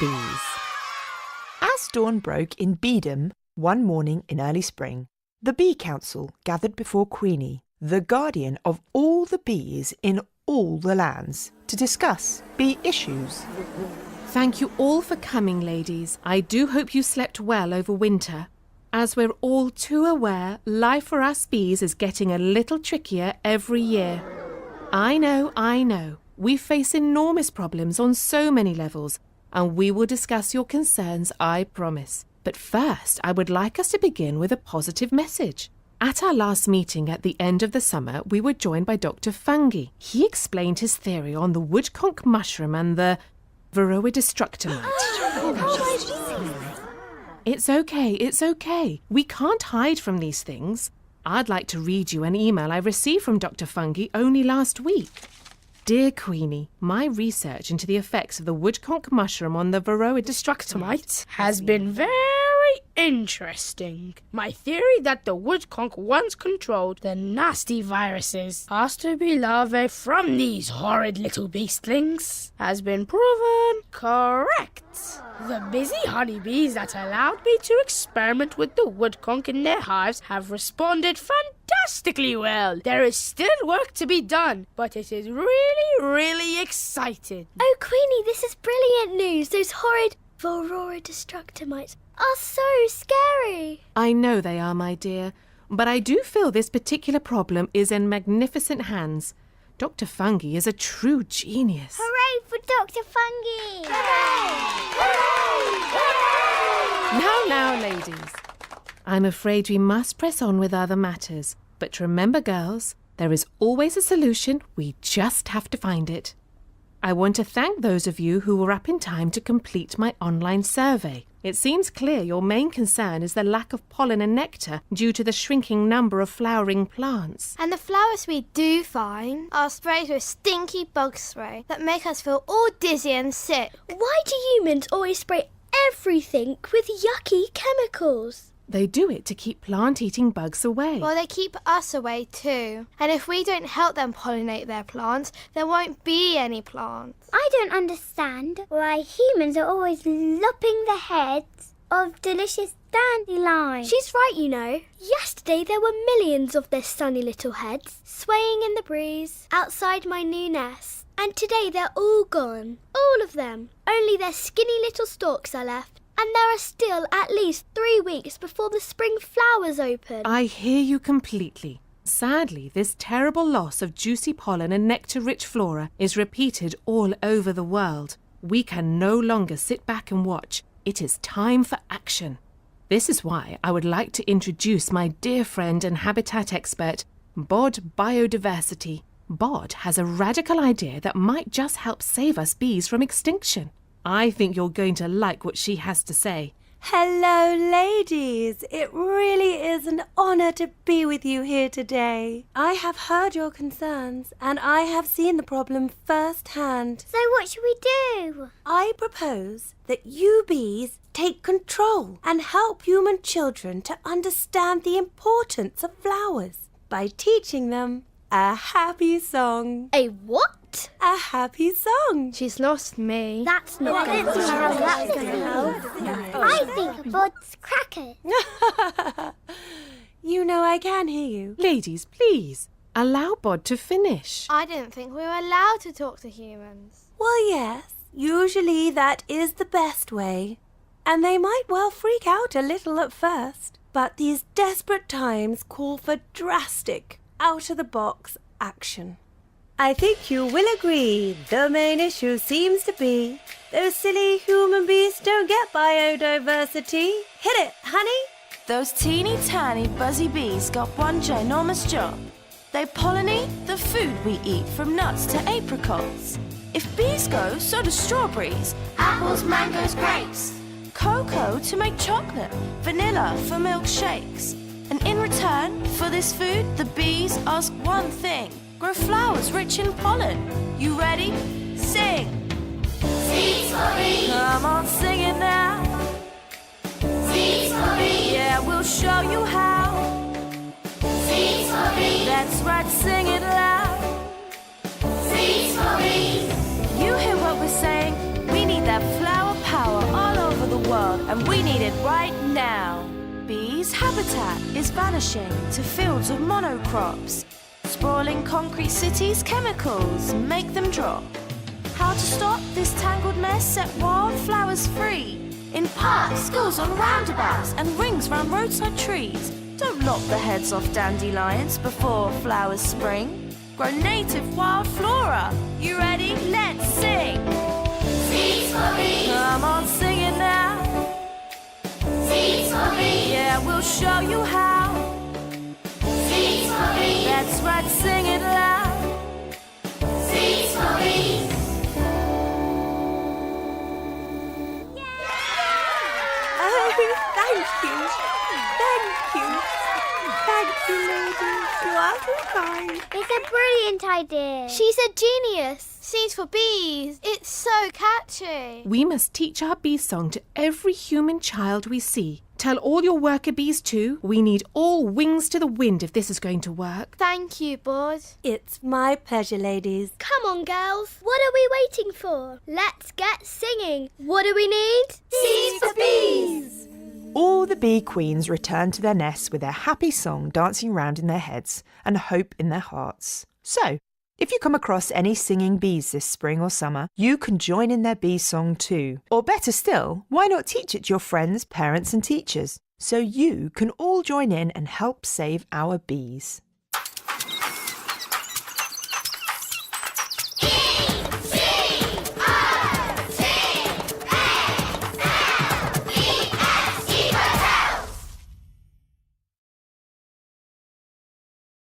bees. As dawn broke in Beedham one morning in early spring, the Bee Council gathered before Queenie, the guardian of all the bees in all the lands, to discuss bee issues. Thank you all for coming, ladies. I do hope you slept well over winter. As we're all too aware, life for us bees is getting a little trickier every year. I know. We face enormous problems on so many levels, and we will discuss your concerns, I promise. But first, I would like us to begin with a positive message. At our last meeting at the end of the summer, we were joined by Dr Fungi. He explained his theory on the woodconch mushroom and the Varroa destructomite. It's okay. We can't hide from these things. I'd like to read you an email I received from Dr Fungi only last week. Dear Queenie, my research into the effects of the woodconch mushroom on the Varroa destructomite has been very interesting. My theory that the woodconch once controlled the nasty viruses has to be larvae from these horrid little beastlings has been proven correct. The busy honeybees that allowed me to experiment with the woodconch in their hives have responded fantastically well. There is still work to be done, but it is really exciting. Oh, Queenie, this is brilliant news. Those horrid Varroa destructomites are so scary. I know they are, my dear, but I do feel this particular problem is in magnificent hands. Dr Fungi is a true genius. Hooray for Dr Fungi! Now, ladies. I'm afraid we must press on with other matters. But remember, girls, there is always a solution. We just have to find it. I want to thank those of you who were up in time to complete my online survey. It seems clear your main concern is the lack of pollen and nectar due to the shrinking number of flowering plants. And the flowers we do find are sprayed with stinky bug spray that make us feel all dizzy and sick. Why do humans always spray everything with yucky chemicals? They do it to keep plant-eating bugs away. Well, they keep us away too. And if we don't help them pollinate their plants, there won't be any plants. I don't understand why humans are always lopping the heads of delicious dandelions. She's right, you know. Yesterday there were millions of their sunny little heads swaying in the breeze outside my new nest. And today they're all gone. All of them. Only their skinny little stalks are left. And there are still at least 3 weeks before the spring flowers open. I hear you completely. Sadly, this terrible loss of juicy pollen and nectar-rich flora is repeated all over the world. We can no longer sit back and watch. It is time for action. This is why I would like to introduce my dear friend and habitat expert, Bod Biodiversity. Bod has a radical idea that might just help save us bees from extinction. I think you're going to like what she has to say. Hello, ladies. It really is an honour to be with you here today. I have heard your concerns and I have seen the problem firsthand. So what should we do? I propose that you bees take control and help human children to understand the importance of flowers by teaching them a happy song. A what? A happy song. She's lost me. That's not going to help. That's going to help. I think Bod's crackers. You know I can hear you. Ladies, please, allow Bod to finish. I didn't think we were allowed to talk to humans. Well, yes. Usually that is the best way. And they might well freak out a little at first. But these desperate times call for drastic, out-of-the-box action. I think you will agree the main issue seems to be those silly human bees don't get biodiversity. Hit it, honey! Those teeny tiny buzzy bees got one ginormous job. They pollinate the food we eat from nuts to apricots. If bees go, so do strawberries, apples, mangoes, grapes, cocoa to make chocolate, vanilla for milkshakes. And in return for this food, the bees ask one thing: grow flowers rich in pollen. You ready? Sing! Seeds for bees. Come on, sing it now. Seeds for bees. Yeah, we'll show you how. Seeds for bees. That's right, sing it loud. Seeds for bees. You hear what we're saying? We need that flower power and we need it right now. Bees' habitat is vanishing to fields of monocrops. Sprawling concrete cities' chemicals make them drop. How to stop this tangled mess? Set wildflowers free. In parks, schools, on roundabouts, and rings round roadside trees. Don't lop the heads off dandelions before flowers spring. Grow native wild flora. You ready? Let's sing! Seeds for bees. Come on, sing it now. Seeds for bees. Yeah, we'll show you how. Seeds for bees. That's right, sing it loud. Seeds for bees. Oh, thank you. Thank you. Thank you, ladies. You are so kind. It's a brilliant idea. She's a genius. Seeds for bees. It's so catchy. We must teach our bee song to every human child we see. Tell all your worker bees too. We need all wings to the wind if this is going to work. Thank you, Bod. It's my pleasure, ladies. Come on, girls. What are we waiting for? Let's get singing. What do we need? Seeds for bees. All the bee queens return to their nests with their happy song dancing round in their heads and hope in their hearts. So, if you come across any singing bees this spring or summer, you can join in their bee song too. Or better still, why not teach it to your friends, parents and teachers, so you can all join in and help save our bees.